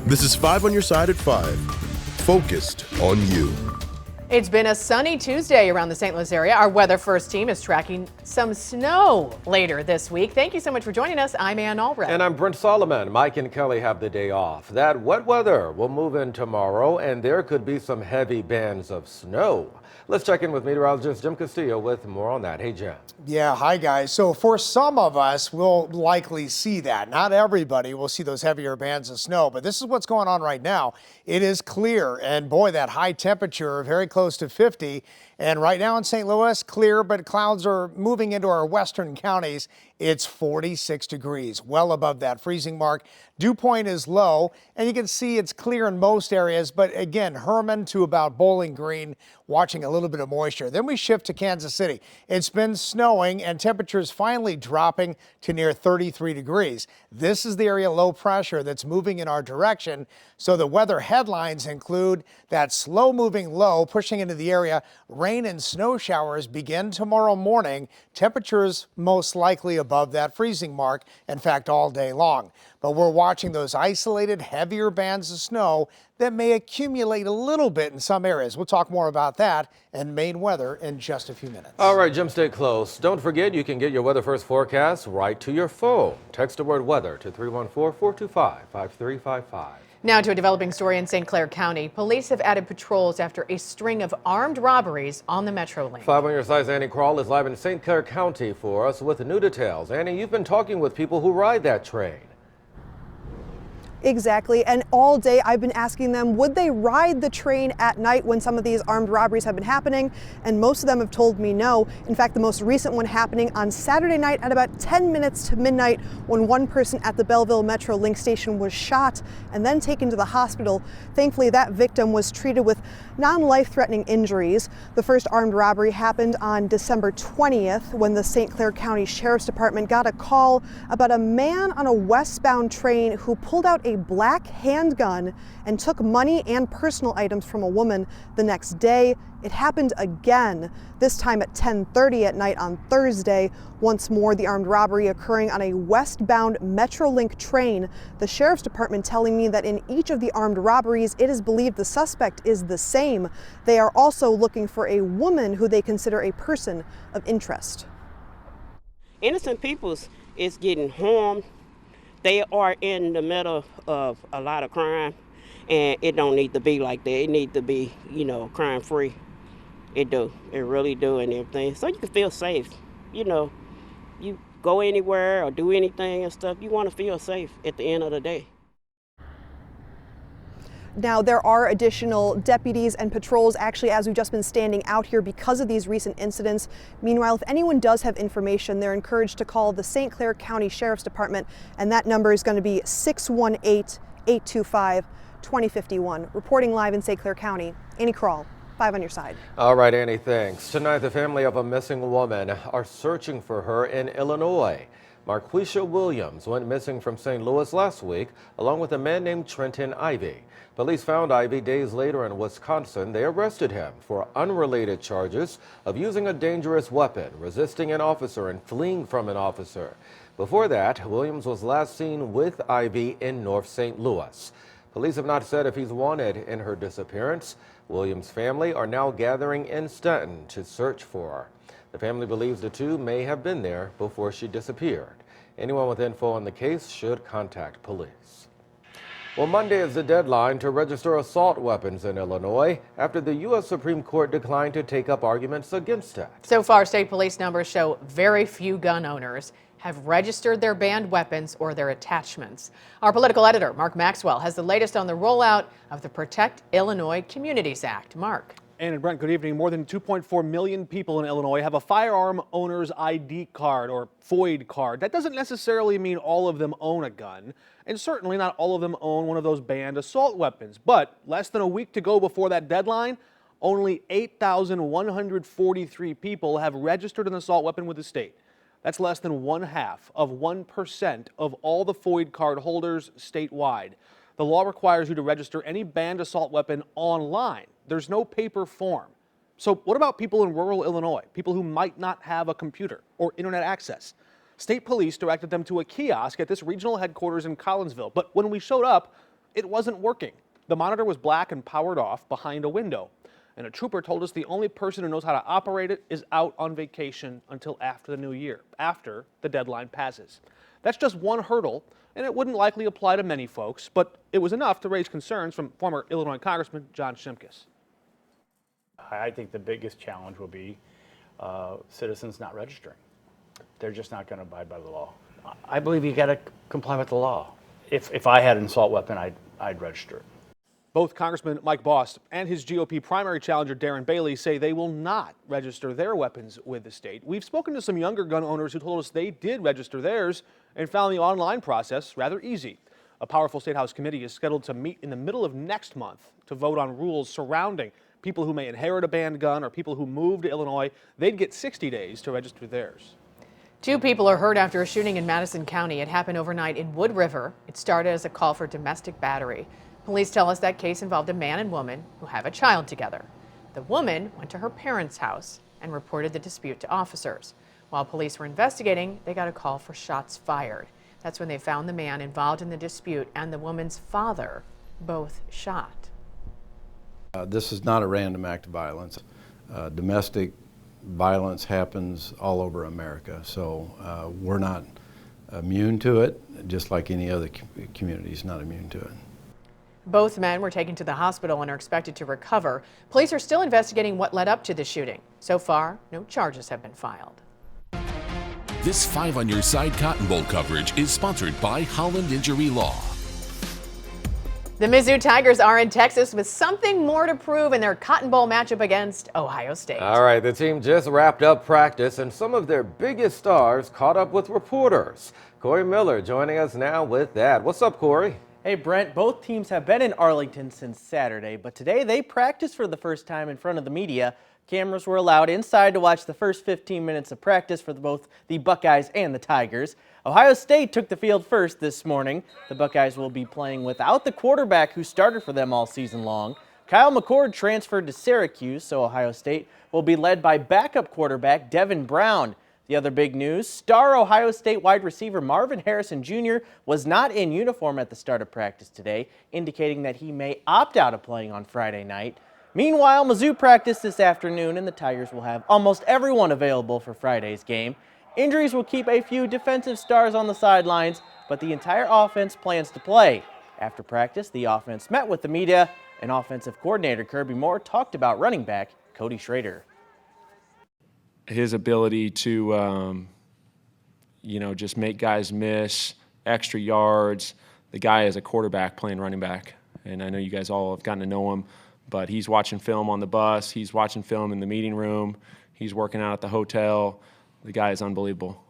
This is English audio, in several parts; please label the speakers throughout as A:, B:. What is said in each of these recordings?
A: This is 5 on your side at 5. Focused on you.
B: It's been a sunny Tuesday around the St. Louis area. Our Weather First team is tracking some snow later this week. Thank you so much for joining us. I'm Ann Allred.
C: And I'm Brent Solomon. Mike and Kelly have the day off. That wet weather will move in tomorrow, and there could be some heavy bands of snow. Let's check in with meteorologist Jim Castillo with more on that. Hey, Jim.
D: Yeah, hi, guys. So for some of us, we'll likely see that. Not everybody will see those heavier bands of snow, but this is what's going on right now. It is clear, and boy, that high temperature, very close to 50. And right now in St. Louis, clear, but clouds are moving into our western counties. It's 46 degrees, well above that freezing mark. Dew point is low, and you can see it's clear in most areas, but again, Herman to about Bowling Green, watching a little bit of moisture. Then we shift to Kansas City. It's been snowing, and temperatures finally dropping to near 33 degrees. This is the area low pressure that's moving in our direction, so the weather headlines include that slow-moving low pushing into the area. Rain and snow showers begin tomorrow morning. Temperatures most likely above that freezing mark, in fact, all day long. But we're watching those isolated, heavier bands of snow that may accumulate a little bit in some areas. We'll talk more about that and Maine weather in just a few minutes.
C: All right, Jim, stay close. Don't forget, you can get your Weather First forecast right to your phone. Text the word weather to 314-425-5355.
B: Now to a developing story in St. Clair County. Police have added patrols after a string of armed robberies on the MetroLink.
C: 5 on your side's Annie Krall is live in St. Clair County for us with new details. Annie, you've been talking with people who ride that train.
E: Exactly, and all day I've been asking them, would they ride the train at night when some of these armed robberies have been happening? And most of them have told me no. In fact, the most recent one happening on Saturday night at about 10 minutes to midnight when one person at the Belleville MetroLink station was shot and then taken to the hospital. Thankfully, that victim was treated with non-life-threatening injuries. The first armed robbery happened on December 20th when the St. Clair County Sheriff's Department got a call about a man on a westbound train who pulled out a black handgun and took money and personal items from a woman. The next day, it happened again, this time at 10:30 at night on Thursday. Once more, the armed robbery occurring on a westbound MetroLink train. The Sheriff's Department telling me that in each of the armed robberies, it is believed the suspect is the same. They are also looking for a woman who they consider a person of interest.
F: Innocent peoples is getting harmed. They are in the middle of a lot of crime, and it don't need to be like that. It need to be, crime free. It do. It really do, and everything. So you can feel safe. You go anywhere or do anything and stuff, you want to feel safe at the end of the day.
E: Now, there are additional deputies and patrols actually as we've just been standing out here because of these recent incidents. Meanwhile, if anyone does have information, they're encouraged to call the St. Clair County Sheriff's Department, and that number is going to be 618-825-2051. Reporting live in St. Clair County, Annie Krall, 5 on your side.
C: All right, Annie, thanks. Tonight, the family of a missing woman are searching for her in Illinois. Marquisha Williams went missing from St. Louis last week, along with a man named Trenton Ivy. Police found Ivy days later in Wisconsin. They arrested him for unrelated charges of using a dangerous weapon, resisting an officer, and fleeing from an officer. Before that, Williams was last seen with Ivy in North St. Louis. Police have not said if he's wanted in her disappearance. Williams' family are now gathering in Stanton to search for her. The family believes the two may have been there before she disappeared. Anyone with info on the case should contact police. Well, Monday is the deadline to register assault weapons in Illinois after the U.S. Supreme Court declined to take up arguments against it.
B: So far, state police numbers show very few gun owners have registered their banned weapons or their attachments. Our political editor, Mark Maxwell, has the latest on the rollout of the Protect Illinois Communities Act. Mark.
G: Ann and Brent, good evening. More than 2.4 million people in Illinois have a firearm owner's ID card or FOID card. That doesn't necessarily mean all of them own a gun, and certainly not all of them own one of those banned assault weapons. But less than a week to go before that deadline, only 8,143 people have registered an assault weapon with the state. That's less than 0.5% of all the FOID card holders statewide. The law requires you to register any banned assault weapon online. There's no paper form. So what about people in rural Illinois, people who might not have a computer or internet access? State police directed them to a kiosk at this regional headquarters in Collinsville. But when we showed up, it wasn't working. The monitor was black and powered off behind a window. And a trooper told us the only person who knows how to operate it is out on vacation until after the new year, after the deadline passes. That's just one hurdle, and it wouldn't likely apply to many folks, but it was enough to raise concerns from former Illinois Congressman John Shimkus.
H: I think the biggest challenge will be citizens not registering. They're just not going to abide by the law. I believe you got to comply with the law. If I had an assault weapon, I'd register it.
G: Both Congressman Mike Bost and his GOP primary challenger Darren Bailey say they will not register their weapons with the state. We've spoken to some younger gun owners who told us they did register theirs and found the online process rather easy. A powerful State House committee is scheduled to meet in the middle of next month to vote on rules surrounding people who may inherit a banned gun or people who move to Illinois. They'd get 60 days to register theirs.
B: 2 people are hurt after a shooting in Madison County. It happened overnight in Wood River. It started as a call for domestic battery. Police tell us that case involved a man and woman who have a child together. The woman went to her parents' house and reported the dispute to officers. While police were investigating, they got a call for shots fired. That's when they found the man involved in the dispute and the woman's father, both shot.
I: This is not a random act of violence. Domestic violence happens all over America, so we're not immune to it, just like any other community is not immune to it.
B: Both men were taken to the hospital and are expected to recover. Police are still investigating what led up to the shooting. So far, no charges have been filed.
J: This 5 on Your Side Cotton Bowl coverage is sponsored by Holland Injury Law.
B: The Mizzou Tigers are in Texas with something more to prove in their Cotton Bowl matchup against Ohio State.
C: All right, the team just wrapped up practice and some of their biggest stars caught up with reporters. Corey Miller joining us now with that. What's up, Corey?
K: Hey Brent, both teams have been in Arlington since Saturday, but today they practiced for the first time in front of the media. Cameras were allowed inside to watch the first 15 minutes of practice for both the Buckeyes and the Tigers. Ohio State took the field first this morning. The Buckeyes will be playing without the quarterback who started for them all season long. Kyle McCord transferred to Syracuse, so Ohio State will be led by backup quarterback Devin Brown. The other big news, star Ohio State wide receiver Marvin Harrison Jr. was not in uniform at the start of practice today, indicating that he may opt out of playing on Friday night. Meanwhile, Mizzou practiced this afternoon, and the Tigers will have almost everyone available for Friday's game. Injuries will keep a few defensive stars on the sidelines, but the entire offense plans to play. After practice, the offense met with the media, and offensive coordinator Kirby Moore talked about running back Cody Schrader.
L: His ability to, just make guys miss, extra yards. The guy is a quarterback playing running back, and I know you guys all have gotten to know him, but he's watching film on the bus. He's watching film in the meeting room. He's working out at the hotel. The guy is unbelievable.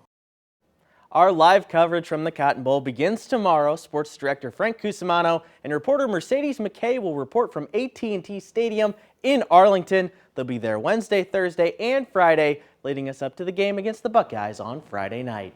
K: Our live coverage from the Cotton Bowl begins tomorrow. Sports director Frank Cusimano and reporter Mercedes McKay will report from AT&T Stadium in Arlington. They'll be there Wednesday, Thursday, and Friday, leading us up to the game against the Buckeyes on Friday night.